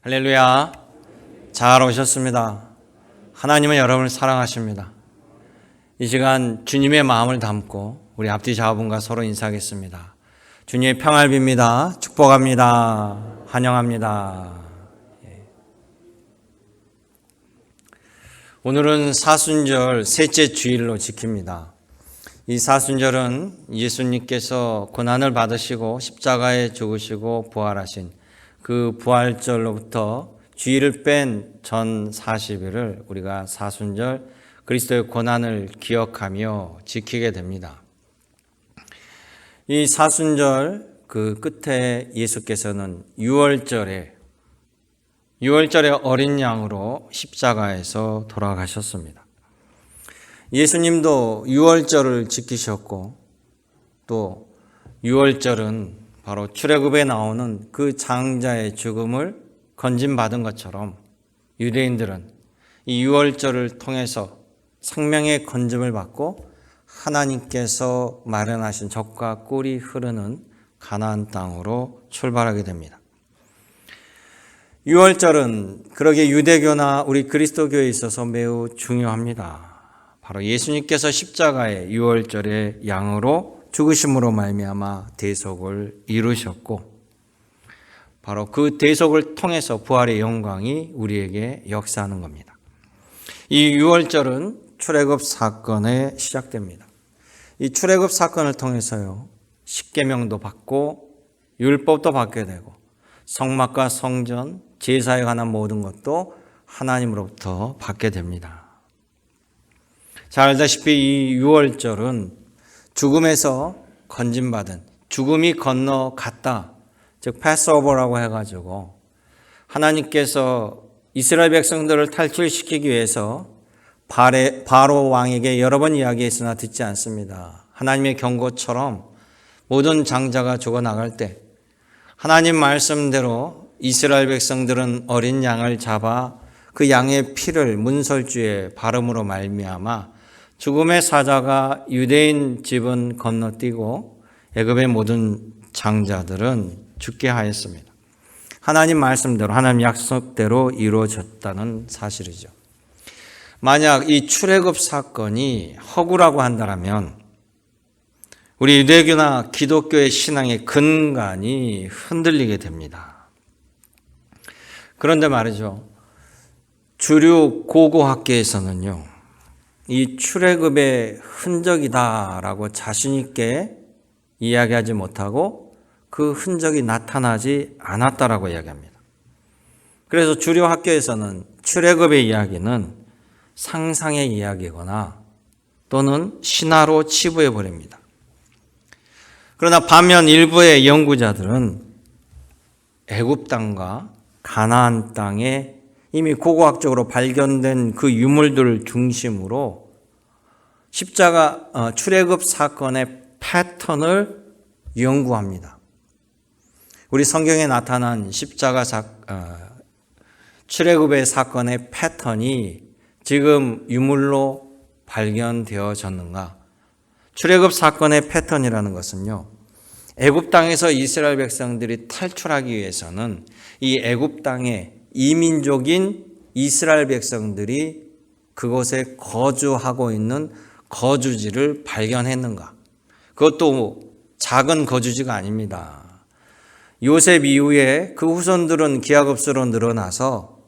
할렐루야. 잘 오셨습니다. 하나님은 여러분을 사랑하십니다. 이 시간 주님의 마음을 담고 우리 앞뒤 좌우분과 서로 인사하겠습니다. 주님의 평안을 빕니다. 축복합니다. 환영합니다. 오늘은 사순절 셋째 주일로 지킵니다. 이 사순절은 예수님께서 고난을 받으시고 십자가에 죽으시고 부활하신 그 부활절로부터 주일을 뺀 전 40일을 우리가 사순절 그리스도의 고난을 기억하며 지키게 됩니다. 이 사순절 그 끝에 예수께서는 유월절에 어린 양으로 십자가에서 돌아가셨습니다. 예수님도 유월절을 지키셨고 또 유월절은 바로 출애굽에 나오는 그 장자의 죽음을 건짐받은 것처럼 유대인들은 이 유월절을 통해서 생명의 건짐을 받고 하나님께서 마련하신 젖과 꿀이 흐르는 가나안 땅으로 출발하게 됩니다. 유월절은 그러게 유대교나 우리 그리스도교에 있어서 매우 중요합니다. 바로 예수님께서 십자가의 유월절의 양으로 죽으심으로 말미암아 대속을 이루셨고 바로 그 대속을 통해서 부활의 영광이 우리에게 역사하는 겁니다. 이 유월절은 출애굽 사건에 시작됩니다. 이 출애굽 사건을 통해서요 십계명도 받고 율법도 받게 되고 성막과 성전, 제사에 관한 모든 것도 하나님으로부터 받게 됩니다. 잘 알다시피 이 유월절은 죽음에서 건짐받은 죽음이 건너갔다. 즉 패스오버라고 해가지고 하나님께서 이스라엘 백성들을 탈출시키기 위해서 바로 왕에게 여러 번 이야기했으나 듣지 않습니다. 하나님의 경고처럼 모든 장자가 죽어나갈 때 하나님 말씀대로 이스라엘 백성들은 어린 양을 잡아 그 양의 피를 문설주에 바름으로 말미암아 죽음의 사자가 유대인 집은 건너뛰고 애굽의 모든 장자들은 죽게 하였습니다. 하나님 말씀대로 하나님 약속대로 이루어졌다는 사실이죠. 만약 이 출애굽 사건이 허구라고 한다면 우리 유대교나 기독교의 신앙의 근간이 흔들리게 됩니다. 그런데 말이죠. 주류 고고학계에서는요. 이 출애굽의 흔적이다라고 자신 있게 이야기하지 못하고 그 흔적이 나타나지 않았다라고 이야기합니다. 그래서 주류 학교에서는 출애굽의 이야기는 상상의 이야기거나 또는 신화로 치부해 버립니다. 그러나 반면 일부의 연구자들은 애굽 땅과 가나안 땅에 이미 고고학적으로 발견된 그 유물들을 중심으로 출애굽 사건의 패턴을 연구합니다. 우리 성경에 나타난 출애굽의 사건의 패턴이 지금 유물로 발견되어졌는가? 출애굽 사건의 패턴이라는 것은요. 애굽 땅에서 이스라엘 백성들이 탈출하기 위해서는 이 애굽 땅에 이민족인 이스라엘 백성들이 그곳에 거주하고 있는 거주지를 발견했는가? 그것도 작은 거주지가 아닙니다. 요셉 이후에 그 후손들은 기하급수로 늘어나서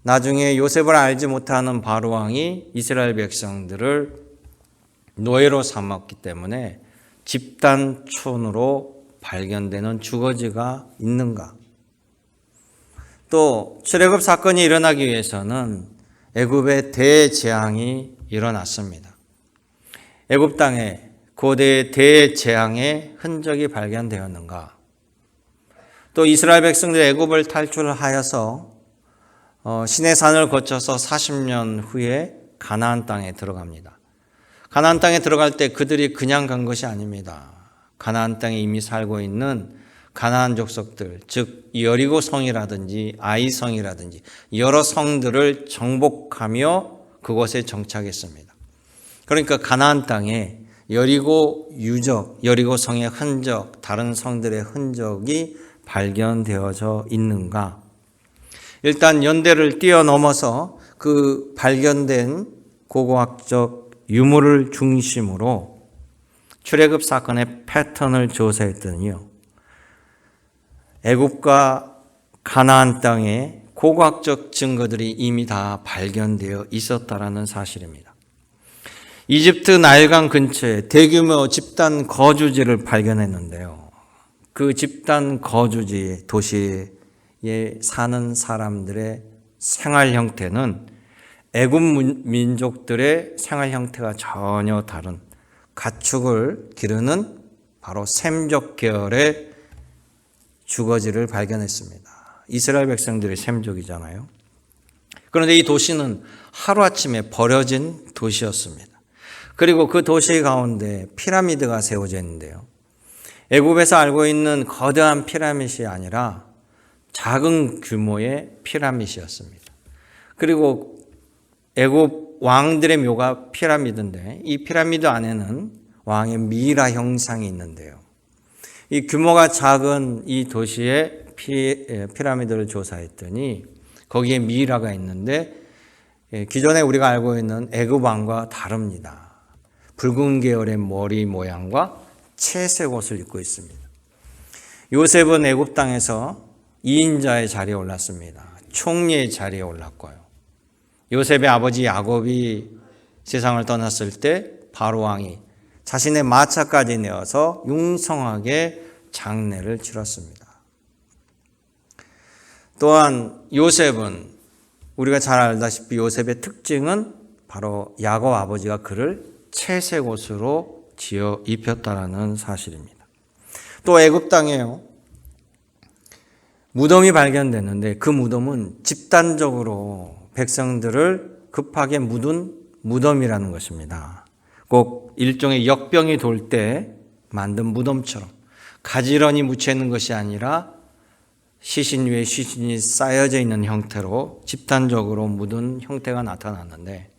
나중에 요셉을 알지 못하는 바로왕이 이스라엘 백성들을 노예로 삼았기 때문에 집단촌으로 발견되는 주거지가 있는가? 또 출애굽 사건이 일어나기 위해서는 애굽의 대재앙이 일어났습니다. 애굽 땅에 고대의 대재앙의 흔적이 발견되었는가? 또 이스라엘 백성들이 애굽을 탈출하여서 시내산을 거쳐서 40년 후에 가나안 땅에 들어갑니다. 가나안 땅에 들어갈 때 그들이 그냥 간 것이 아닙니다. 가나안 땅에 이미 살고 있는 가나안 족속들, 즉 여리고 성이라든지 아이 성이라든지 여러 성들을 정복하며 그곳에 정착했습니다. 그러니까 가나안 땅에 여리고 유적, 여리고 성의 흔적, 다른 성들의 흔적이 발견되어져 있는가? 일단 연대를 뛰어넘어서 그 발견된 고고학적 유물을 중심으로 출애굽 사건의 패턴을 조사했더니요, 애굽과 가나안 땅에 고고학적 증거들이 이미 다 발견되어 있었다라는 사실입니다. 이집트 나일강 근처에 대규모 집단 거주지를 발견했는데요, 그 집단 거주지 도시에 사는 사람들의 생활 형태는 애굽 민족들의 생활 형태가 전혀 다른 가축을 기르는 바로 셈족 계열의 주거지를 발견했습니다. 이스라엘 백성들의 셈족이잖아요. 그런데 이 도시는 하루아침에 버려진 도시였습니다. 그리고 그 도시 가운데 피라미드가 세워져 있는데요, 애굽에서 알고 있는 거대한 피라미드이 아니라 작은 규모의 피라미드였습니다. 그리고 애굽 왕들의 묘가 피라미드인데, 이 피라미드 안에는 왕의 미이라 형상이 있는데요, 이 규모가 작은 이 도시의 피라미드를 조사했더니 거기에 미이라가 있는데, 기존에 우리가 알고 있는 애굽 왕과 다릅니다. 붉은 계열의 머리 모양과 채색 옷을 입고 있습니다. 요셉은 애굽 땅에서 2인자의 자리에 올랐습니다. 총리의 자리에 올랐고요. 요셉의 아버지 야곱이 세상을 떠났을 때 바로 왕이 자신의 마차까지 내어서 융성하게 장례를 치렀습니다. 또한 요셉은, 우리가 잘 알다시피 요셉의 특징은 바로 야곱 아버지가 그를 채색 옷으로 지어 입혔다라는 사실입니다. 또 애굽 땅에요, 무덤이 발견됐는데 그 무덤은 집단적으로 백성들을 급하게 묻은 무덤이라는 것입니다. 꼭 일종의 역병이 돌 때 만든 무덤처럼 가지런히 묻혀 있는 것이 아니라 시신 위에 시신이 쌓여져 있는 형태로 집단적으로 묻은 형태가 나타났는데,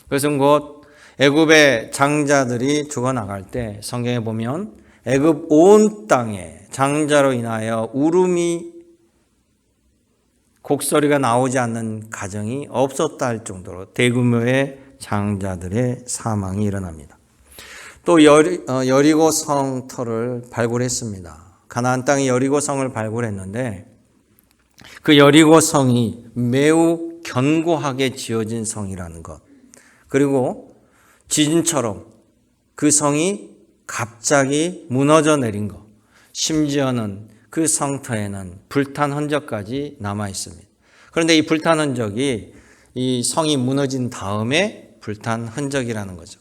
그것은 곧 애굽의 장자들이 죽어나갈 때 성경에 보면 애굽 온 땅에 장자로 인하여 울음이, 곡소리가 나오지 않는 가정이 없었다 할 정도로 대규모의 장자들의 사망이 일어납니다. 또 여리고 성터를 발굴했습니다. 가나안 땅의 여리고 성을 발굴했는데 그 여리고 성이 매우 견고하게 지어진 성이라는 것, 그리고 지진처럼 그 성이 갑자기 무너져 내린 것, 심지어는 그 성터에는 불탄 흔적까지 남아 있습니다. 그런데 이 불탄 흔적이 이 성이 무너진 다음에 불탄 흔적이라는 거죠.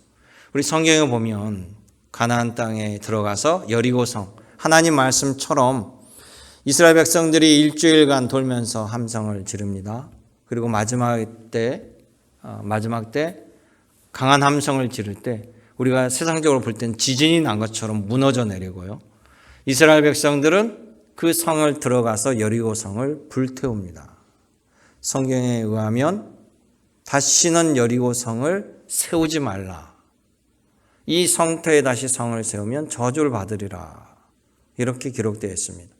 우리 성경에 보면 가나안 땅에 들어가서 여리고성, 하나님 말씀처럼 이스라엘 백성들이 일주일간 돌면서 함성을 지릅니다. 그리고 마지막 때 강한 함성을 지를 때 우리가 세상적으로 볼 땐 지진이 난 것처럼 무너져 내리고요, 이스라엘 백성들은 그 성을 들어가서 여리고성을 불태웁니다. 성경에 의하면 다시는 여리고성을 세우지 말라, 이 성터에 다시 성을 세우면 저주를 받으리라, 이렇게 기록되어 있습니다.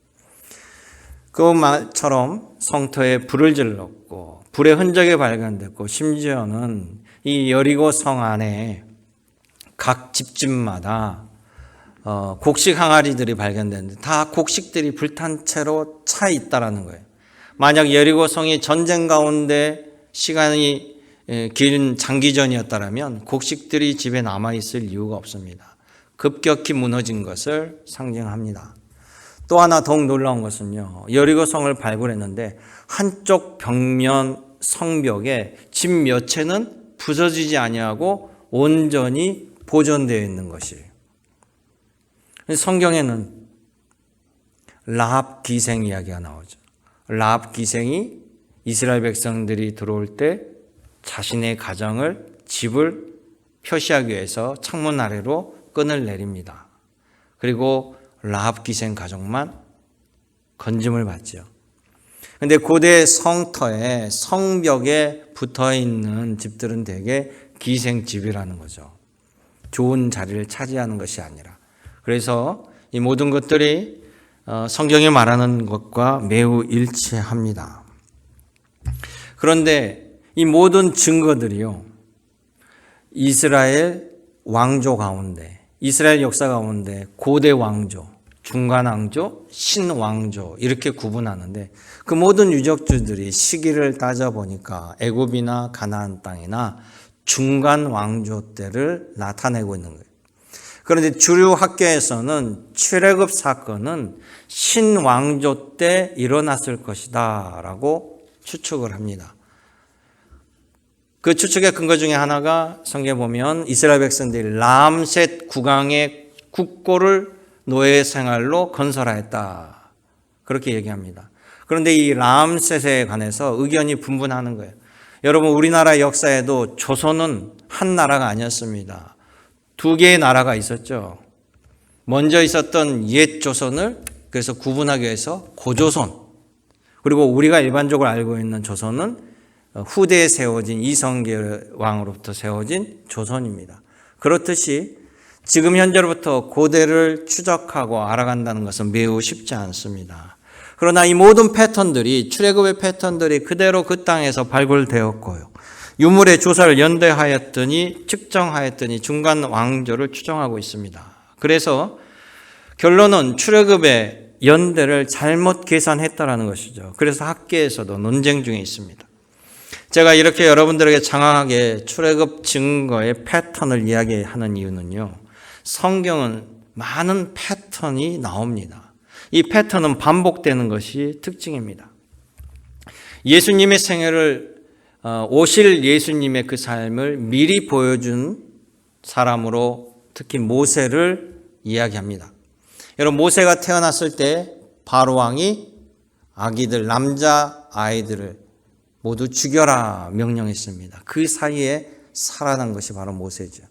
그 말처럼 성터에 불을 질렀고 불의 흔적이 발견됐고, 심지어는 이 여리고 성 안에 각 집집마다 곡식 항아리들이 발견됐는데 다 곡식들이 불탄 채로 차 있다라는 거예요. 만약 여리고 성이 전쟁 가운데 시간이 긴 장기전이었다면 곡식들이 집에 남아 있을 이유가 없습니다. 급격히 무너진 것을 상징합니다. 또 하나 더욱 놀라운 것은요, 여리고 성을 발굴했는데 한쪽 벽면 성벽에 집 몇 채는 부서지지 아니하고 온전히 보존되어 있는 것이에요. 성경에는 라합 기생 이야기가 나오죠. 라합 기생이 이스라엘 백성들이 들어올 때 자신의 가정을, 집을 표시하기 위해서 창문 아래로 끈을 내립니다. 그리고 라합 기생 가족만 건짐을 받죠. 그런데 고대 성터에 성벽에 붙어 있는 집들은 대개 기생집이라는 거죠. 좋은 자리를 차지하는 것이 아니라. 그래서 이 모든 것들이 성경이 말하는 것과 매우 일치합니다. 그런데 이 모든 증거들이요, 이스라엘 왕조 가운데, 이스라엘 역사 가운데 고대 왕조, 중간 왕조, 신왕조 이렇게 구분하는데 그 모든 유적주들이 시기를 따져보니까 애굽이나 가나안 땅이나 중간 왕조 때를 나타내고 있는 거예요. 그런데 주류 학계에서는 출애굽 사건은 신왕조 때 일어났을 것이다 라고 추측을 합니다. 그 추측의 근거 중에 하나가 성경에 보면 이스라엘 백성들이 람셋 국왕의 국고를 노예 생활로 건설하였다, 그렇게 얘기합니다. 그런데 이 람셋에 관해서 의견이 분분하는 거예요. 여러분, 우리나라 역사에도 조선은 한 나라가 아니었습니다. 두 개의 나라가 있었죠. 먼저 있었던 옛 조선을 그래서 구분하기 위해서 고조선, 그리고 우리가 일반적으로 알고 있는 조선은 후대에 세워진 이성계 왕으로부터 세워진 조선입니다. 그렇듯이 지금 현재로부터 고대를 추적하고 알아간다는 것은 매우 쉽지 않습니다. 그러나 이 모든 패턴들이, 출애굽의 패턴들이 그대로 그 땅에서 발굴되었고요, 유물의 조사를 연대하였더니 측정하였더니 중간 왕조를 추정하고 있습니다. 그래서 결론은 출애굽의 연대를 잘못 계산했다라는 것이죠. 그래서 학계에서도 논쟁 중에 있습니다. 제가 이렇게 여러분들에게 장황하게 출애굽 증거의 패턴을 이야기하는 이유는요, 성경은 많은 패턴이 나옵니다. 이 패턴은 반복되는 것이 특징입니다. 예수님의 생애를, 오실 예수님의 그 삶을 미리 보여준 사람으로 특히 모세를 이야기합니다. 여러분, 모세가 태어났을 때 바로 왕이 아기들, 남자 아이들을 모두 죽여라 명령했습니다. 그 사이에 살아난 것이 바로 모세죠.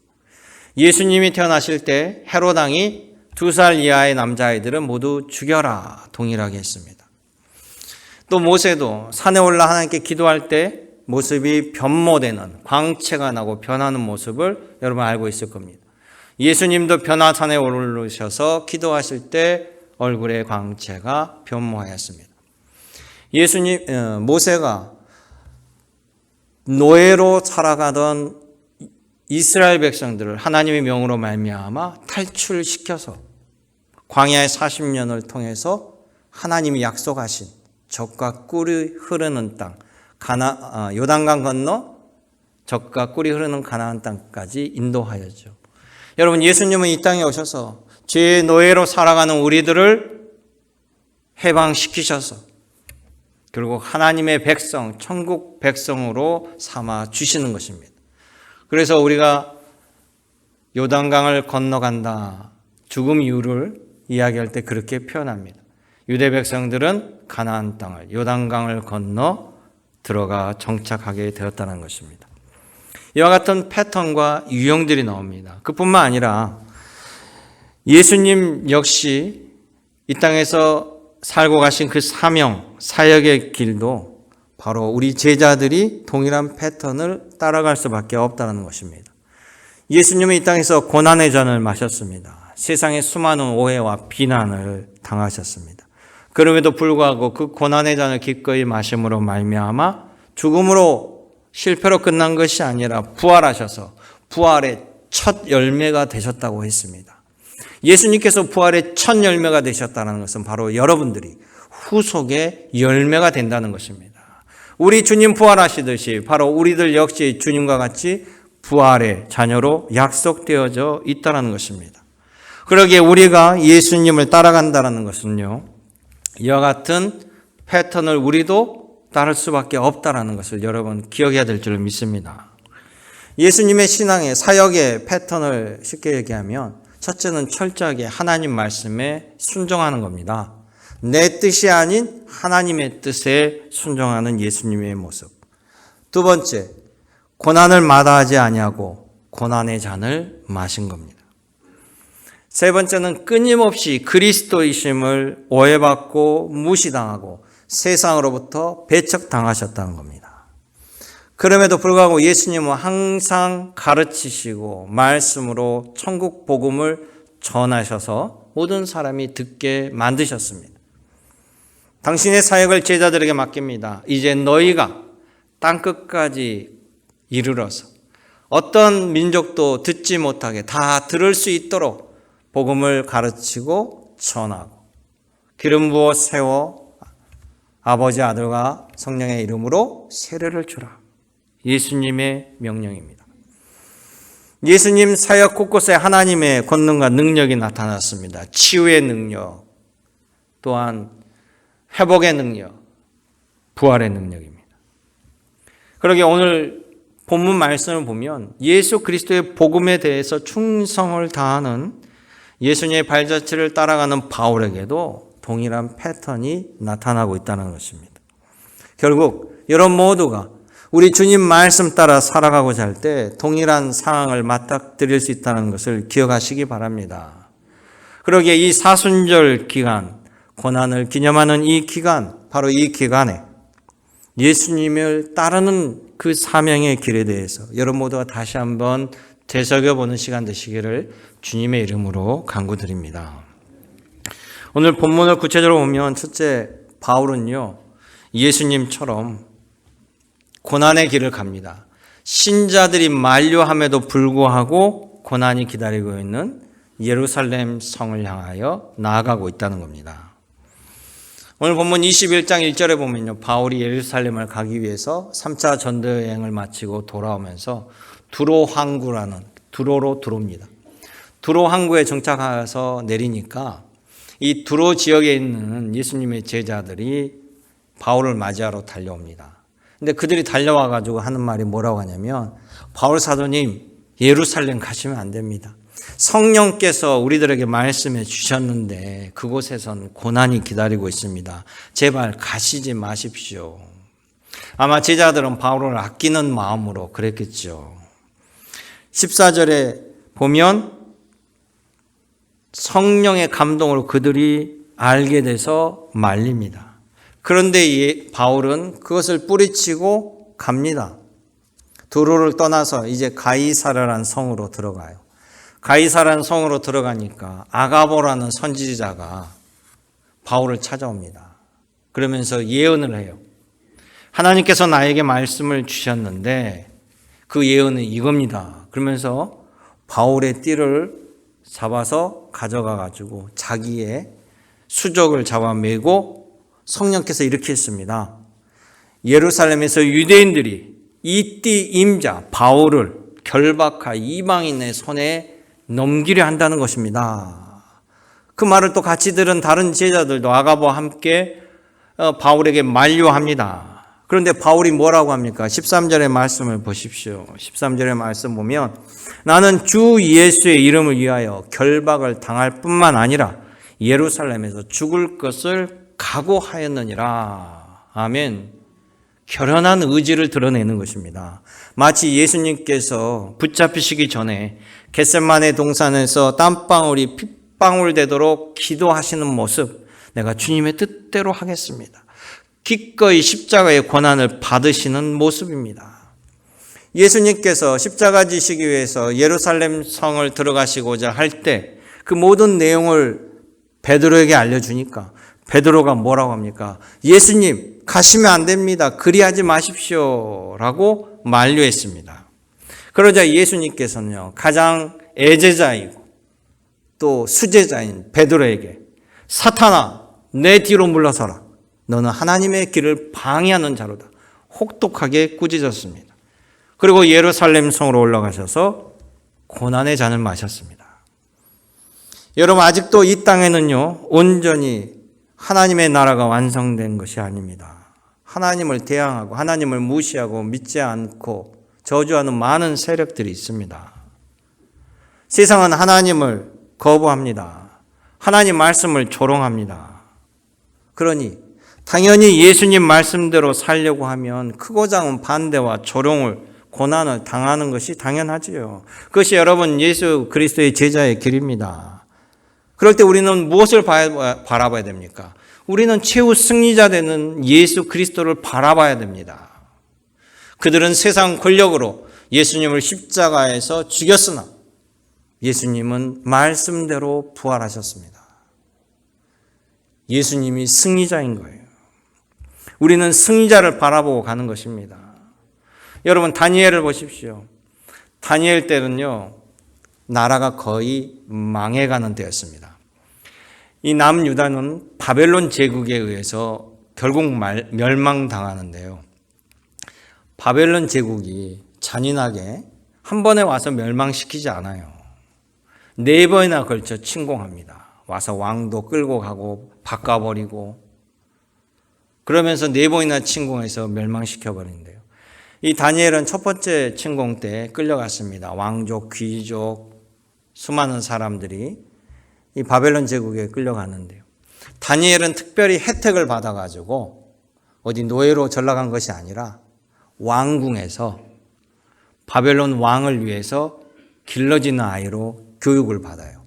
예수님이 태어나실 때 헤롯 왕이 2살 이하의 남자아이들은 모두 죽여라 동일하게 했습니다. 또 모세도 산에 올라 하나님께 기도할 때 모습이 변모되는, 광채가 나고 변하는 모습을 여러분 알고 있을 겁니다. 예수님도 변화산에 오르셔서 기도하실 때 얼굴의 광채가 변모하였습니다. 모세가 노예로 살아가던 이스라엘 백성들을 하나님의 명으로 말미암아 탈출시켜서 광야의 40년을 통해서 하나님이 약속하신 젖과 꿀이 흐르는 땅, 요단강 건너 젖과 꿀이 흐르는 가나안 땅까지 인도하였죠. 여러분, 예수님은 이 땅에 오셔서 죄의 노예로 살아가는 우리들을 해방시키셔서 결국 하나님의 백성, 천국 백성으로 삼아 주시는 것입니다. 그래서 우리가 요단강을 건너간다, 죽음 이유를 이야기할 때 그렇게 표현합니다. 유대 백성들은 가나안 땅을, 요단강을 건너 들어가 정착하게 되었다는 것입니다. 이와 같은 패턴과 유형들이 나옵니다. 그뿐만 아니라 예수님 역시 이 땅에서 살고 가신 그 사명, 사역의 길도 바로 우리 제자들이 동일한 패턴을 따라갈 수밖에 없다는 것입니다. 예수님은 이 땅에서 고난의 잔을 마셨습니다. 세상의 수많은 오해와 비난을 당하셨습니다. 그럼에도 불구하고 그 고난의 잔을 기꺼이 마심으로 말미암아 죽음으로 실패로 끝난 것이 아니라 부활하셔서 부활의 첫 열매가 되셨다고 했습니다. 예수님께서 부활의 첫 열매가 되셨다는 것은 바로 여러분들이 후속의 열매가 된다는 것입니다. 우리 주님 부활하시듯이 바로 우리들 역시 주님과 같이 부활의 자녀로 약속되어져 있다는 것입니다. 그러기에 우리가 예수님을 따라간다는 것은요, 이와 같은 패턴을 우리도 따를 수밖에 없다는 것을 여러분 기억해야 될 줄 믿습니다. 예수님의 신앙의 사역의 패턴을 쉽게 얘기하면 첫째는 철저하게 하나님 말씀에 순종하는 겁니다. 내 뜻이 아닌 하나님의 뜻에 순종하는 예수님의 모습. 두 번째, 고난을 마다하지 아니하고 고난의 잔을 마신 겁니다. 세 번째는 끊임없이 그리스도이심을 오해받고 무시당하고 세상으로부터 배척당하셨다는 겁니다. 그럼에도 불구하고 예수님은 항상 가르치시고 말씀으로 천국 복음을 전하셔서 모든 사람이 듣게 만드셨습니다. 당신의 사역을 제자들에게 맡깁니다. 이제 너희가 땅끝까지 이르러서 어떤 민족도 듣지 못하게 다 들을 수 있도록 복음을 가르치고 전하고 기름 부어 세워 아버지 아들과 성령의 이름으로 세례를 주라. 예수님의 명령입니다. 예수님 사역 곳곳에 하나님의 권능과 능력이 나타났습니다. 치유의 능력, 또한 회복의 능력, 부활의 능력입니다. 그러게 오늘 본문 말씀을 보면 예수 그리스도의 복음에 대해서 충성을 다하는 예수님의 발자취를 따라가는 바울에게도 동일한 패턴이 나타나고 있다는 것입니다. 결국 여러분 모두가 우리 주님 말씀 따라 살아가고자 할 때 동일한 상황을 맞닥뜨릴 수 있다는 것을 기억하시기 바랍니다. 그러기에 이 사순절 기간, 고난을 기념하는 이 기간, 바로 이 기간에 예수님을 따르는 그 사명의 길에 대해서 여러분 모두가 다시 한번 되새겨보는 시간 되시기를 주님의 이름으로 간구드립니다. 오늘 본문을 구체적으로 보면 첫째, 바울은요, 예수님처럼 고난의 길을 갑니다. 신자들이 만류함에도 불구하고 고난이 기다리고 있는 예루살렘 성을 향하여 나아가고 있다는 겁니다. 오늘 본문 21장 1절에 보면요, 바울이 예루살렘을 가기 위해서 3차 전도 여행을 마치고 돌아오면서 두로 항구라는, 두로로 들어옵니다. 두로 항구에 정착해서 내리니까 이 두로 지역에 있는 예수님의 제자들이 바울을 맞이하러 달려옵니다. 근데 그들이 달려와 가지고 하는 말이 뭐라고 하냐면, 바울 사도님, 예루살렘 가시면 안 됩니다. 성령께서 우리들에게 말씀해 주셨는데 그곳에선 고난이 기다리고 있습니다. 제발 가시지 마십시오. 아마 제자들은 바울을 아끼는 마음으로 그랬겠죠. 14절에 보면 성령의 감동으로 그들이 알게 돼서 말립니다. 그런데 바울은 그것을 뿌리치고 갑니다. 두로를 떠나서 이제 가이사랴라는 성으로 들어가요. 가이사랴라는 성으로 들어가니까 아가보라는 선지자가 바울을 찾아옵니다. 그러면서 예언을 해요. 하나님께서 나에게 말씀을 주셨는데 그 예언은 이겁니다. 그러면서 바울의 띠를 잡아서 가져가 가지고 자기의 수족을 잡아매고 성령께서 이렇게 했습니다. 예루살렘에서 유대인들이 이 띠 임자 바울을 결박하 이방인의 손에 넘기려 한다는 것입니다. 그 말을 또 같이 들은 다른 제자들도 아가보와 함께 바울에게 만류합니다. 그런데 바울이 뭐라고 합니까? 13절의 말씀을 보십시오. 13절의 말씀 보면 나는 주 예수의 이름을 위하여 결박을 당할 뿐만 아니라 예루살렘에서 죽을 것을 각오하였느니라. 아멘. 결연한 의지를 드러내는 것입니다. 마치 예수님께서 붙잡히시기 전에 겟세마네 동산에서 땀방울이 핏방울 되도록 기도하시는 모습, 내가 주님의 뜻대로 하겠습니다. 기꺼이 십자가의 고난을 받으시는 모습입니다. 예수님께서 십자가 지시기 위해서 예루살렘 성을 들어가시고자 할 때 그 모든 내용을 베드로에게 알려주니까 베드로가 뭐라고 합니까? 예수님 가시면 안 됩니다. 그리하지 마십시오 라고 만류했습니다. 그러자 예수님께서는요, 가장 애제자이고 또 수제자인 베드로에게 사탄아 내 뒤로 물러서라. 너는 하나님의 길을 방해하는 자로다. 혹독하게 꾸짖었습니다. 그리고 예루살렘 성으로 올라가셔서 고난의 잔을 마셨습니다. 여러분 아직도 이 땅에는요, 온전히 하나님의 나라가 완성된 것이 아닙니다. 하나님을 대항하고 하나님을 무시하고 믿지 않고 저주하는 많은 세력들이 있습니다. 세상은 하나님을 거부합니다. 하나님 말씀을 조롱합니다. 그러니 당연히 예수님 말씀대로 살려고 하면 크고 작은 반대와 조롱을, 고난을 당하는 것이 당연하지요. 그것이 여러분 예수 그리스도의 제자의 길입니다. 그럴 때 우리는 무엇을 바라봐야 됩니까? 우리는 최후 승리자 되는 예수 그리스도를 바라봐야 됩니다. 그들은 세상 권력으로 예수님을 십자가에서 죽였으나 예수님은 말씀대로 부활하셨습니다. 예수님이 승리자인 거예요. 우리는 승리자를 바라보고 가는 것입니다. 여러분 다니엘을 보십시오. 다니엘 때는요, 나라가 거의 망해가는 때였습니다. 이 남유다는 바벨론 제국에 의해서 결국 멸망당하는데요. 바벨론 제국이 잔인하게 한 번에 와서 멸망시키지 않아요. 4번이나 걸쳐 침공합니다. 와서 왕도 끌고 가고 바꿔버리고 그러면서 4번이나 침공해서 멸망시켜버린대요. 이 다니엘은 첫 번째 침공 때 끌려갔습니다. 왕족, 귀족, 수많은 사람들이 이 바벨론 제국에 끌려갔는데요. 다니엘은 특별히 혜택을 받아가지고 어디 노예로 전락한 것이 아니라 왕궁에서 바벨론 왕을 위해서 길러지는 아이로 교육을 받아요.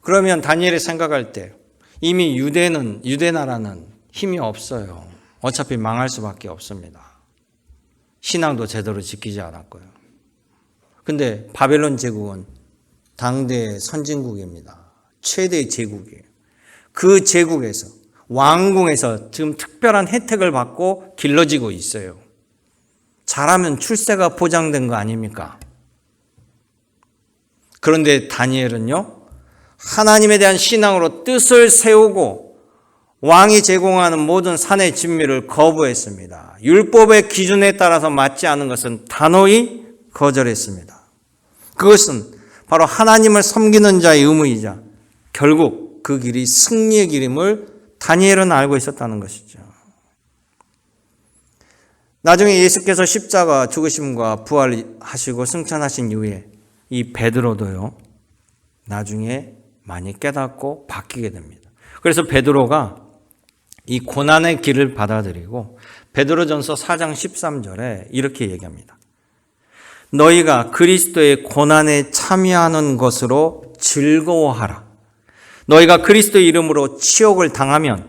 그러면 다니엘이 생각할 때 이미 유대 나라는 힘이 없어요. 어차피 망할 수밖에 없습니다. 신앙도 제대로 지키지 않았고요. 근데 바벨론 제국은 당대 선진국입니다. 최대의 제국이에요. 그 제국에서 왕궁에서 지금 특별한 혜택을 받고 길러지고 있어요. 잘하면 출세가 보장된 거 아닙니까? 그런데 다니엘은요, 하나님에 대한 신앙으로 뜻을 세우고 왕이 제공하는 모든 산의 진미를 거부했습니다. 율법의 기준에 따라서 맞지 않은 것은 단호히 거절했습니다. 그것은 바로 하나님을 섬기는 자의 의무이자 결국 그 길이 승리의 길임을 다니엘은 알고 있었다는 것이죠. 나중에 예수께서 십자가 죽으심과 부활하시고 승천하신 이후에 이 베드로도요, 나중에 많이 깨닫고 바뀌게 됩니다. 그래서 베드로가 이 고난의 길을 받아들이고 베드로전서 4장 13절에 이렇게 얘기합니다. 너희가 그리스도의 고난에 참여하는 것으로 즐거워하라. 너희가 그리스도의 이름으로 치욕을 당하면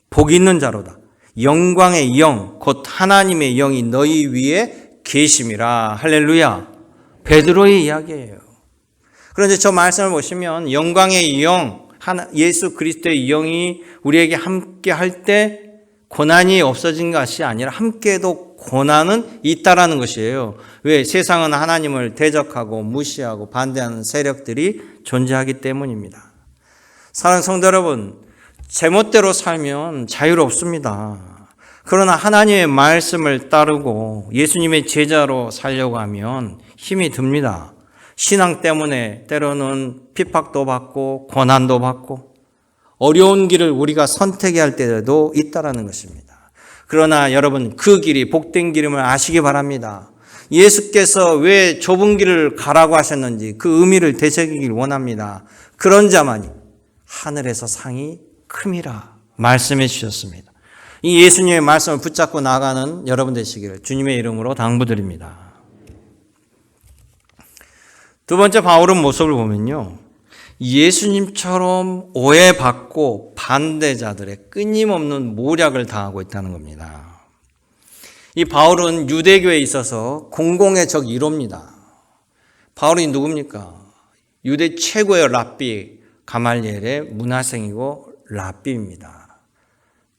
복이 있는 자로다. 영광의 영, 곧 하나님의 영이 너희 위에 계심이라. 할렐루야. 베드로의 이야기예요. 그런데 저 말씀을 보시면 영광의 영, 예수 그리스도의 영이 우리에게 함께 할 때 고난이 없어진 것이 아니라 함께도 고난은 있다라는 것이에요. 왜? 세상은 하나님을 대적하고 무시하고 반대하는 세력들이 존재하기 때문입니다. 사랑하는 성도 여러분, 제멋대로 살면 자유롭습니다. 그러나 하나님의 말씀을 따르고 예수님의 제자로 살려고 하면 힘이 듭니다. 신앙 때문에 때로는 핍박도 받고 고난도 받고 어려운 길을 우리가 선택해야 할 때도 있다라는 것입니다. 그러나 여러분, 그 길이 복된 길임을 아시기 바랍니다. 예수께서 왜 좁은 길을 가라고 하셨는지 그 의미를 되새기길 원합니다. 그런 자만이 하늘에서 상이 큼이라 말씀해 주셨습니다. 이 예수님의 말씀을 붙잡고 나가는 여러분 되시기를 주님의 이름으로 당부드립니다. 두 번째 바울의 모습을 보면요, 예수님처럼 오해받고 반대자들의 끊임없는 모략을 당하고 있다는 겁니다. 이 바울은 유대교에 있어서 공공의 적 1호입니다. 바울이 누굽니까? 유대 최고의 랍비 가말리엘의 문화생이고 랍비입니다.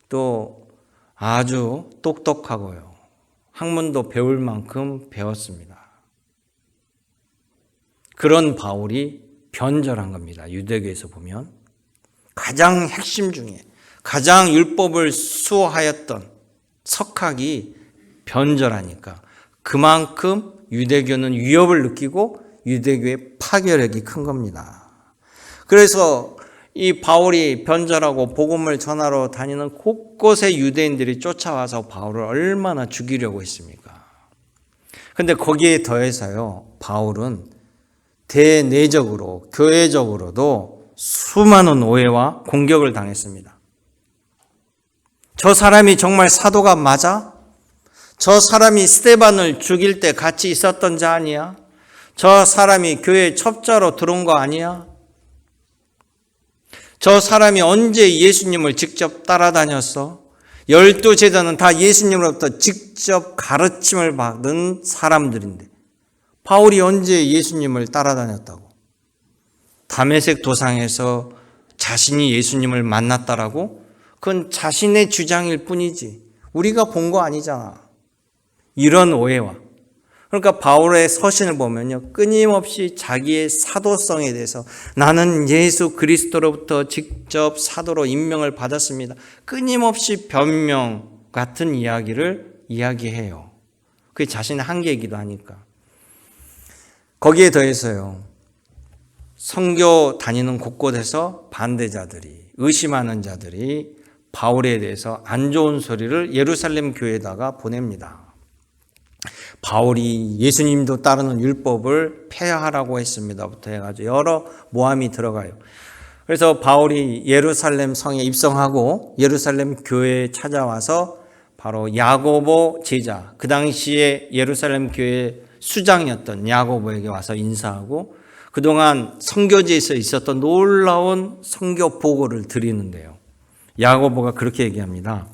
또 아주 똑똑하고요, 학문도 배울 만큼 배웠습니다. 그런 바울이 변절한 겁니다. 유대교에서 보면 가장 핵심 중에 가장 율법을 수호하였던 석학이 변절하니까 그만큼 유대교는 위협을 느끼고 유대교의 파괴력이 큰 겁니다. 그래서 이 바울이 변절하고 복음을 전하러 다니는 곳곳에 유대인들이 쫓아와서 바울을 얼마나 죽이려고 했습니까? 그런데 거기에 더해서요, 바울은 대내적으로 교회적으로도 수많은 오해와 공격을 당했습니다. 저 사람이 정말 사도가 맞아? 저 사람이 스데반을 죽일 때 같이 있었던 자 아니야? 저 사람이 교회 첩자로 들어온 거 아니야? 저 사람이 언제 예수님을 직접 따라다녔어? 12제자는 다 예수님으로부터 직접 가르침을 받은 사람들인데 바울이 언제 예수님을 따라다녔다고? 다메섹 도상에서 자신이 예수님을 만났다라고? 그건 자신의 주장일 뿐이지 우리가 본 거 아니잖아. 이런 오해와 그러니까 바울의 서신을 보면요, 끊임없이 자기의 사도성에 대해서 나는 예수 그리스도로부터 직접 사도로 임명을 받았습니다. 끊임없이 변명 같은 이야기를 이야기해요. 그게 자신의 한계이기도 하니까. 거기에 더해서요, 선교 다니는 곳곳에서 반대자들이, 의심하는 자들이 바울에 대해서 안 좋은 소리를 예루살렘 교회에다가 보냅니다. 바울이 예수님도 따르는 율법을 폐하라고 했습니다부터 해가지고 여러 모함이 들어가요. 그래서 바울이 예루살렘 성에 입성하고 예루살렘 교회에 찾아와서 바로 야고보 제자, 그 당시에 예루살렘 교회 수장이었던 야고보에게 와서 인사하고 그동안 선교지에서 있었던 놀라운 선교 보고를 드리는데요. 야고보가 그렇게 얘기합니다.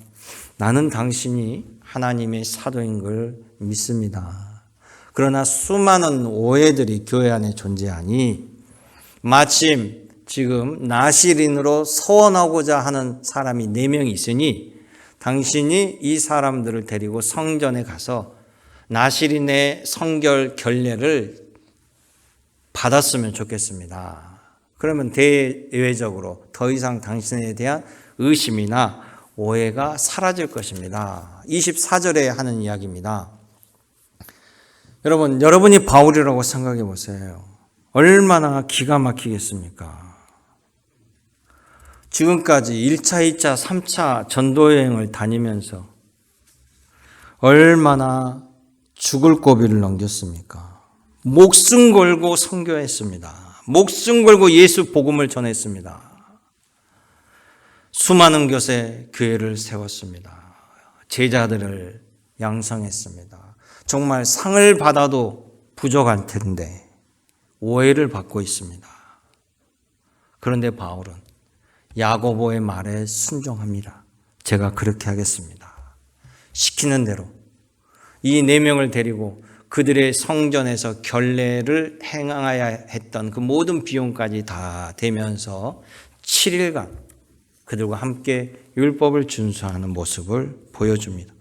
나는 당신이 하나님의 사도인 걸 믿습니다. 그러나 수많은 오해들이 교회 안에 존재하니 마침 지금 나시린으로 서원하고자 하는 사람이 4명이 있으니 당신이 이 사람들을 데리고 성전에 가서 나시린의 성결 결례를 받았으면 좋겠습니다. 그러면 대외적으로 더 이상 당신에 대한 의심이나 오해가 사라질 것입니다. 24절에 하는 이야기입니다. 여러분이 바울이라고 생각해 보세요. 얼마나 기가 막히겠습니까? 지금까지 1차, 2차, 3차 전도여행을 다니면서 얼마나 죽을 고비를 넘겼습니까? 목숨 걸고 선교했습니다. 목숨 걸고 예수 복음을 전했습니다. 수많은 곳에 교회를 세웠습니다. 제자들을 양성했습니다. 정말 상을 받아도 부족할 텐데 오해를 받고 있습니다. 그런데 바울은 야고보의 말에 순종합니다. 제가 그렇게 하겠습니다. 시키는 대로 이 4명을 데리고 그들의 성전에서 결례를 행하여야 했던 그 모든 비용까지 다 대면서 7일간 그들과 함께 율법을 준수하는 모습을 보여줍니다.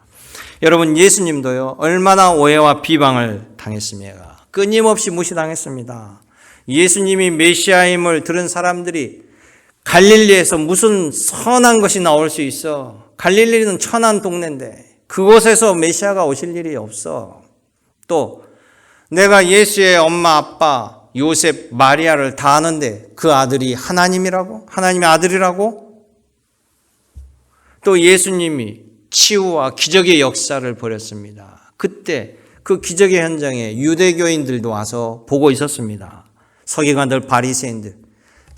여러분, 예수님도요, 얼마나 오해와 비방을 당했습니까? 끊임없이 무시당했습니다. 예수님이 메시아임을 들은 사람들이 갈릴리에서 무슨 선한 것이 나올 수 있어? 갈릴리는 천한 동네인데 그곳에서 메시아가 오실 일이 없어. 또 내가 예수의 엄마, 아빠, 요셉, 마리아를 다 아는데 그 아들이 하나님이라고? 하나님의 아들이라고? 또 예수님이 치유와 기적의 역사를 벌였습니다. 그때 그 기적의 현장에 유대교인들도 와서 보고 있었습니다. 서기관들, 바리새인들.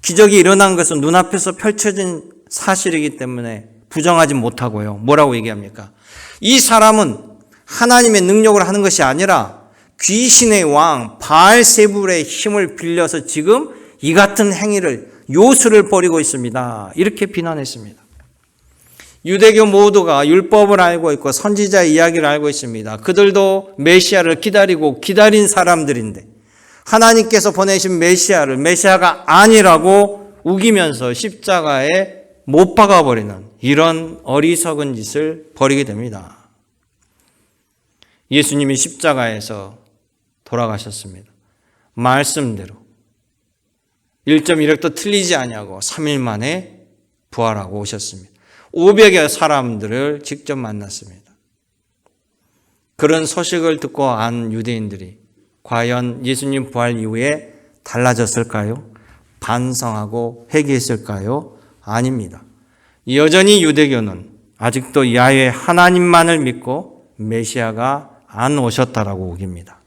기적이 일어난 것은 눈앞에서 펼쳐진 사실이기 때문에 부정하지 못하고요. 뭐라고 얘기합니까? 이 사람은 하나님의 능력으로 하는 것이 아니라 귀신의 왕 바알세불의 힘을 빌려서 지금 이 같은 행위를, 요술을 벌이고 있습니다. 이렇게 비난했습니다. 유대교 모두가 율법을 알고 있고 선지자 이야기를 알고 있습니다. 그들도 메시아를 기다린 사람들인데 하나님께서 보내신 메시아를 메시아가 아니라고 우기면서 십자가에 못 박아버리는 이런 어리석은 짓을 벌이게 됩니다. 예수님이 십자가에서 돌아가셨습니다. 말씀대로 1.1획도 틀리지 아니하고 3일 만에 부활하고 오셨습니다. 500여 사람들을 직접 만났습니다. 그런 소식을 듣고 안 유대인들이 과연 예수님 부활 이후에 달라졌을까요? 반성하고 회개했을까요? 아닙니다. 여전히 유대교는 아직도 야훼 하나님만을 믿고 메시아가 안 오셨다라고 우깁니다.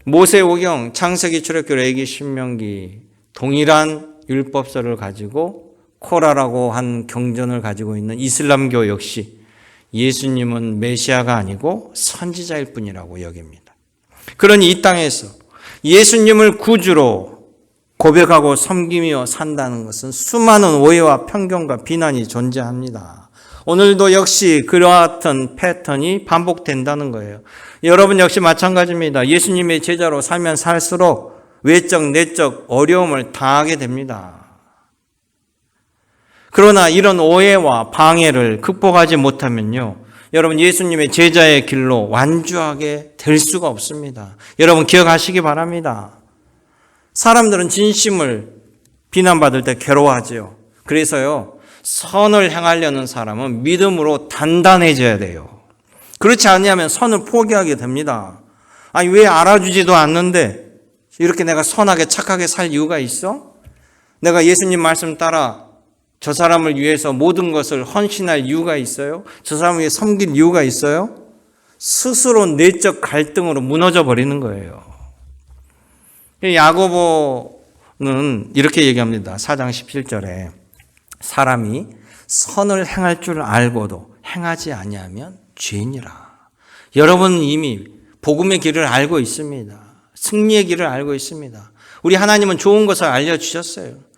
모세오경, 창세기, 출애굽기, 레위기, 신명기 동일한 율법서를 가지고 코라라고 한 경전을 가지고 있는 이슬람교 역시 예수님은 메시아가 아니고 선지자일 뿐이라고 여깁니다. 그러니 이 땅에서 예수님을 구주로 고백하고 섬기며 산다는 것은 수많은 오해와 편견과 비난이 존재합니다. 오늘도 역시 그와 같은 패턴이 반복된다는 거예요. 여러분 역시 마찬가지입니다. 예수님의 제자로 살면 살수록 외적, 내적 어려움을 당하게 됩니다. 그러나 이런 오해와 방해를 극복하지 못하면요, 여러분 예수님의 제자의 길로 완주하게 될 수가 없습니다. 여러분 기억하시기 바랍니다. 사람들은 진심을 비난받을 때 괴로워하지요. 그래서요, 선을 행하려는 사람은 믿음으로 단단해져야 돼요. 그렇지 않으면 선을 포기하게 됩니다. 아니, 왜 알아주지도 않는데 이렇게 내가 선하게 착하게 살 이유가 있어? 내가 예수님 말씀 따라 저 사람을 위해서 모든 것을 헌신할 이유가 있어요? 저 사람을 위해 섬길 이유가 있어요? 스스로 내적 갈등으로 무너져 버리는 거예요. 야고보는 이렇게 얘기합니다. 4장 17절에 사람이 선을 행할 줄 알고도 행하지 아니하면 죄인이라. 여러분은 이미 복음의 길을 알고 있습니다. 승리의 길을 알고 있습니다. 우리 하나님은 좋은 것을 알려주셨어요.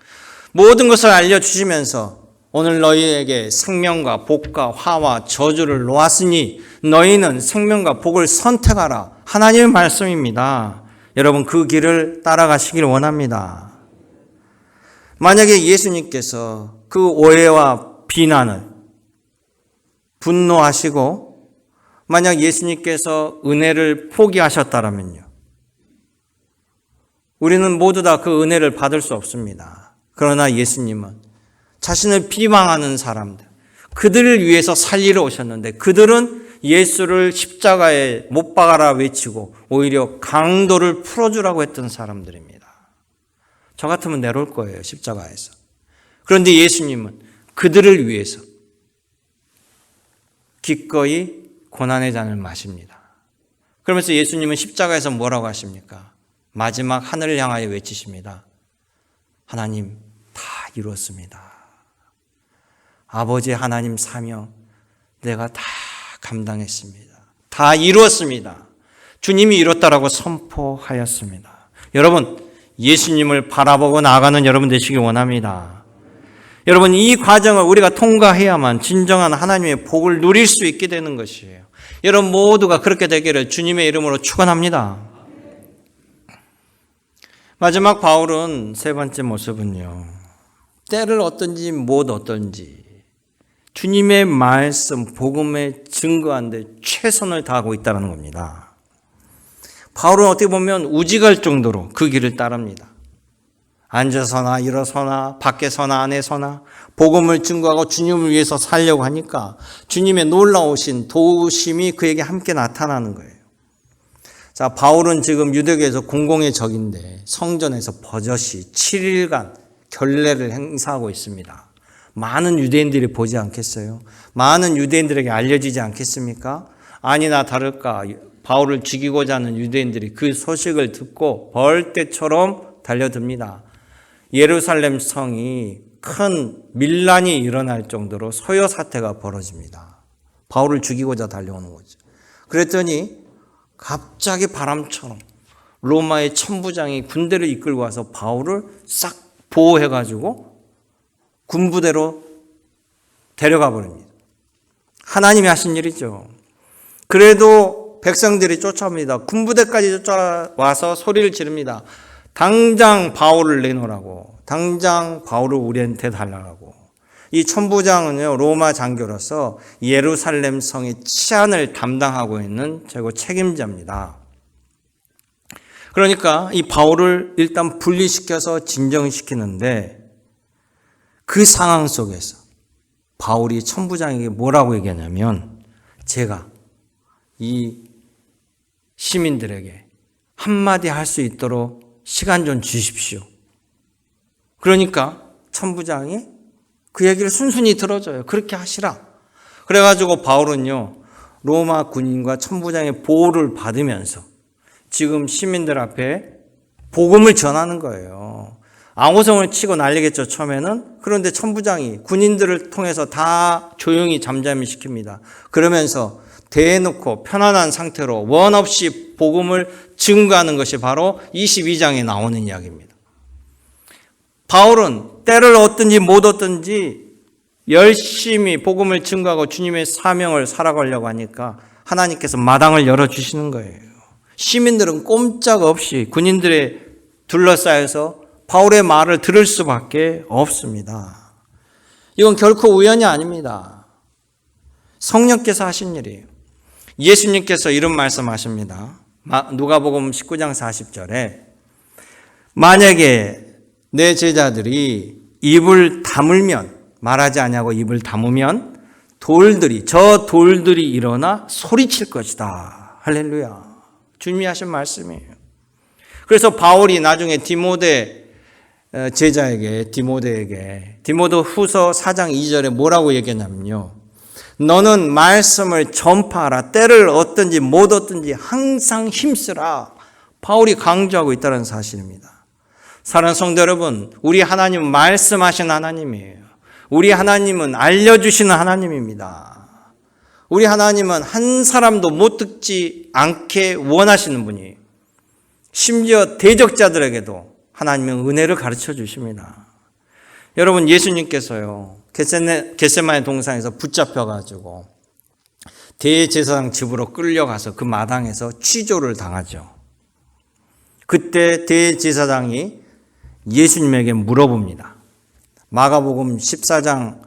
모든 것을 알려주시면서 오늘 너희에게 생명과 복과 화와 저주를 놓았으니 너희는 생명과 복을 선택하라. 하나님의 말씀입니다. 여러분 그 길을 따라가시길 원합니다. 만약에 예수님께서 그 오해와 비난을 분노하시고 만약 예수님께서 은혜를 포기하셨다면요, 우리는 모두 다 그 은혜를 받을 수 없습니다. 그러나 예수님은 자신을 비방하는 사람들, 그들을 위해서 살리러 오셨는데 그들은 예수를 십자가에 못 박아라 외치고 오히려 강도를 풀어주라고 했던 사람들입니다. 저 같으면 내려올 거예요, 십자가에서. 그런데 예수님은 그들을 위해서 기꺼이 고난의 잔을 마십니다. 그러면서 예수님은 십자가에서 뭐라고 하십니까? 마지막 하늘을 향하여 외치십니다. 하나님, 다 이루었습니다. 아버지 하나님 사명 내가 다 감당했습니다. 다 이루었습니다. 주님이 이뤘다라고 선포하였습니다. 여러분, 예수님을 바라보고 나아가는 여러분 되시길 원합니다. 여러분, 이 과정을 우리가 통과해야만 진정한 하나님의 복을 누릴 수 있게 되는 것이에요. 여러분 모두가 그렇게 되기를 주님의 이름으로 축원합니다. 마지막 바울은 세 번째 모습은요, 때를 얻든지 못 얻든지 주님의 말씀, 복음에 증거한 데 최선을 다하고 있다는 겁니다. 바울은 어떻게 보면 우직할 정도로 그 길을 따릅니다. 앉아서나 일어서나 밖에서나 안에서나 복음을 증거하고 주님을 위해서 살려고 하니까 주님의 놀라우신 도우심이 그에게 함께 나타나는 거예요. 자, 바울은 지금 유대교에서 공공의 적인데 성전에서 버젓이 7일간 결례를 행사하고 있습니다. 많은 유대인들이 보지 않겠어요? 많은 유대인들에게 알려지지 않겠습니까? 아니나 다를까 바울을 죽이고자 하는 유대인들이 그 소식을 듣고 벌떼처럼 달려듭니다. 예루살렘 성이 큰 밀란이 일어날 정도로 소요 사태가 벌어집니다. 바울을 죽이고자 달려오는 거죠. 그랬더니 갑자기 바람처럼 로마의 천부장이 군대를 이끌고 와서 바울을 싹 보호해가지고 군부대로 데려가 버립니다. 하나님이 하신 일이죠. 그래도 백성들이 쫓아옵니다. 군부대까지 쫓아와서 소리를 지릅니다. 당장 바울을 내놓으라고, 당장 바울을 우리한테 달라고. 이 천부장은요, 로마 장교로서 예루살렘 성의 치안을 담당하고 있는 최고 책임자입니다. 그러니까 이 바울을 일단 분리시켜서 진정시키는데 그 상황 속에서 바울이 천부장에게 뭐라고 얘기하냐면, 제가 이 시민들에게 한마디 할 수 있도록 시간 좀 주십시오. 그러니까 천부장이 그 얘기를 순순히 들어줘요. 그렇게 하시라. 그래가지고 바울은요, 로마 군인과 천부장의 보호를 받으면서 지금 시민들 앞에 복음을 전하는 거예요. 앙호성을 치고 난리겠죠, 처음에는. 그런데 천부장이 군인들을 통해서 다 조용히 잠잠히 시킵니다. 그러면서 대놓고 편안한 상태로 원 없이 복음을 증거하는 것이 바로 22장에 나오는 이야기입니다. 바울은 때를 얻든지 못 얻든지 열심히 복음을 증거하고 주님의 사명을 살아가려고 하니까 하나님께서 마당을 열어주시는 거예요. 시민들은 꼼짝없이 군인들에 둘러싸여서 바울의 말을 들을 수밖에 없습니다. 이건 결코 우연이 아닙니다. 성령께서 하신 일이에요. 예수님께서 이런 말씀하십니다. 누가복음 19장 40절에 만약에 내 제자들이 입을 다물면, 말하지 아니하고 입을 다무면 저 돌들이 일어나 소리칠 것이다. 할렐루야. 주님이 하신 말씀이에요. 그래서 바울이 나중에 디모데 후서 4장 2절에 뭐라고 얘기했냐면요. 너는 말씀을 전파하라. 때를 얻든지 못 얻든지 항상 힘쓰라. 바울이 강조하고 있다는 사실입니다. 사랑하는 성도 여러분, 우리 하나님은 말씀하신 하나님이에요. 우리 하나님은 알려주시는 하나님입니다. 우리 하나님은 한 사람도 못 듣지 않게 원하시는 분이에요. 심지어 대적자들에게도 하나님은 은혜를 가르쳐 주십니다. 여러분, 예수님께서요, 겟세마네 동산에서 붙잡혀가지고 대제사장 집으로 끌려가서 그 마당에서 취조를 당하죠. 그때 대제사장이 예수님에게 물어봅니다. 마가복음 14장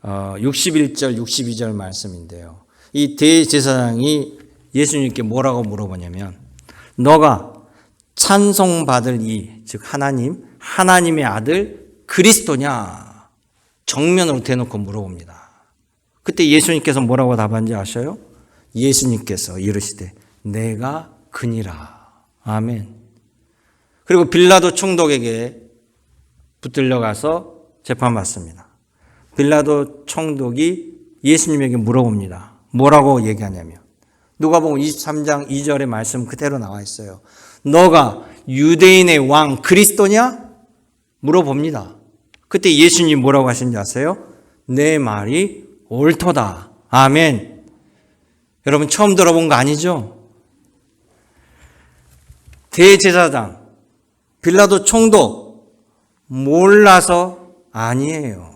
61절 62절 말씀인데요. 이 대제사장이 예수님께 뭐라고 물어보냐면 너가 찬송받을 즉 하나님의 아들 그리스도냐? 정면으로 대놓고 물어봅니다. 그때 예수님께서 뭐라고 답한지 아셔요? 예수님께서 이르시되 내가 그니라. 아멘. 그리고 빌라도 총독에게 붙들려 가서 재판받습니다. 빌라도 총독이 예수님에게 물어봅니다. 뭐라고 얘기하냐면 누가복음 23장 2절의 말씀 그대로 나와 있어요. 너가 유대인의 왕 그리스도냐? 물어봅니다. 그때 예수님이 뭐라고 하신지 아세요? 내 말이 옳도다. 아멘. 여러분 처음 들어본 거 아니죠? 대제사장, 빌라도 총독 몰라서 아니에요.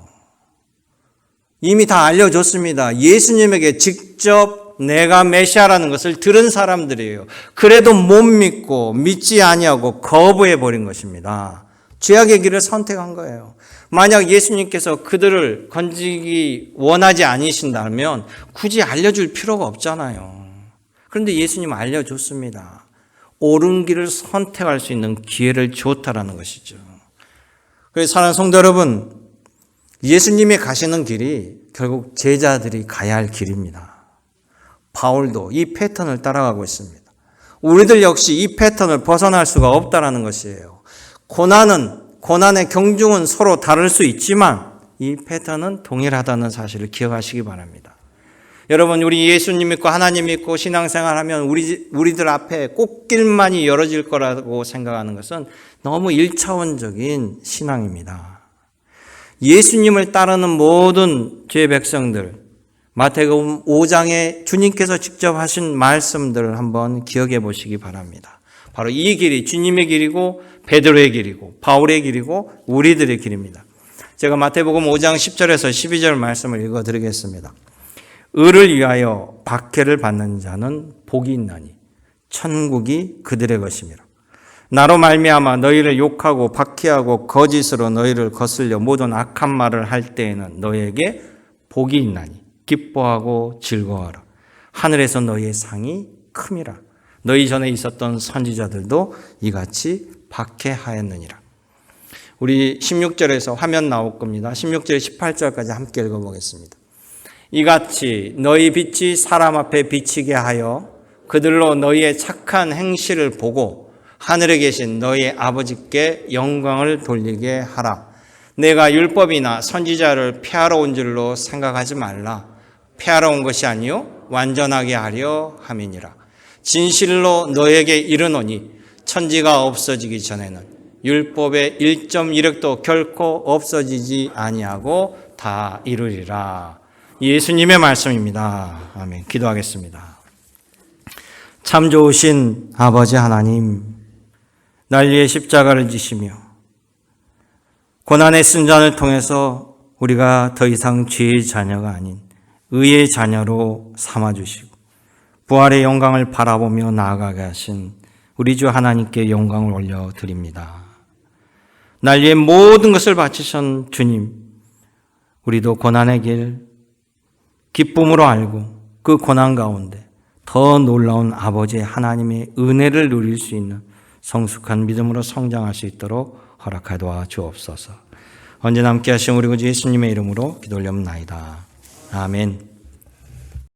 이미 다 알려줬습니다. 예수님에게 직접 내가 메시아라는 것을 들은 사람들이에요. 그래도 못 믿고 믿지 아니하고 거부해 버린 것입니다. 죄악의 길을 선택한 거예요. 만약 예수님께서 그들을 건지기 원하지 않으신다면 굳이 알려줄 필요가 없잖아요. 그런데 예수님 알려줬습니다. 옳은 길을 선택할 수 있는 기회를 줬다라는 것이죠. 그래서 사랑하는 성도 여러분, 예수님이 가시는 길이 결국 제자들이 가야 할 길입니다. 바울도 이 패턴을 따라가고 있습니다. 우리들 역시 이 패턴을 벗어날 수가 없다는 것이에요. 고난의 경중은 서로 다를 수 있지만 이 패턴은 동일하다는 사실을 기억하시기 바랍니다. 여러분, 우리 예수님 믿고 하나님 믿고 신앙생활하면 우리들 앞에 꽃길만이 열어질 거라고 생각하는 것은 너무 1차원적인 신앙입니다. 예수님을 따르는 모든 죄 백성들, 마태복음 5장에 주님께서 직접 하신 말씀들을 한번 기억해 보시기 바랍니다. 바로 이 길이 주님의 길이고 베드로의 길이고 바울의 길이고 우리들의 길입니다. 제가 마태복음 5장 10절에서 12절 말씀을 읽어드리겠습니다. 의를 위하여 박해를 받는 자는 복이 있나니 천국이 그들의 것임이라. 나로 말미암아 너희를 욕하고 박해하고 거짓으로 너희를 거슬려 모든 악한 말을 할 때에는 너희에게 복이 있나니 기뻐하고 즐거워하라. 하늘에서 너희의 상이 큼이라. 너희 전에 있었던 선지자들도 이같이 박해하였느니라. 우리 16절에서 화면 나올 겁니다. 16절 18절까지 함께 읽어보겠습니다. 이같이 너희 빛이 사람 앞에 비치게 하여 그들로 너희의 착한 행실을 보고 하늘에 계신 너희 아버지께 영광을 돌리게 하라. 내가 율법이나 선지자를 폐하러 온 줄로 생각하지 말라. 폐하러 온 것이 아니요 완전하게 하려 함이니라. 진실로 너에게 이르노니 천지가 없어지기 전에는 율법의 1.1획도 결코 없어지지 아니하고 다 이루리라. 예수님의 말씀입니다. 아멘. 기도하겠습니다. 참 좋으신 아버지 하나님, 날 위해 십자가를 지시며 고난의 순잔을 통해서 우리가 더 이상 죄의 자녀가 아닌 의의 자녀로 삼아주시고 부활의 영광을 바라보며 나아가게 하신 우리 주 하나님께 영광을 올려드립니다. 날 위해 모든 것을 바치신 주님, 우리도 고난의 길, 기쁨으로 알고 그 고난 가운데 더 놀라운 아버지의 하나님의 은혜를 누릴 수 있는 성숙한 믿음으로 성장할 수 있도록 허락하도록 주옵소서. 언제나 함께 하신 우리 구주 예수님의 이름으로 기도 올려옵나이다. 아멘.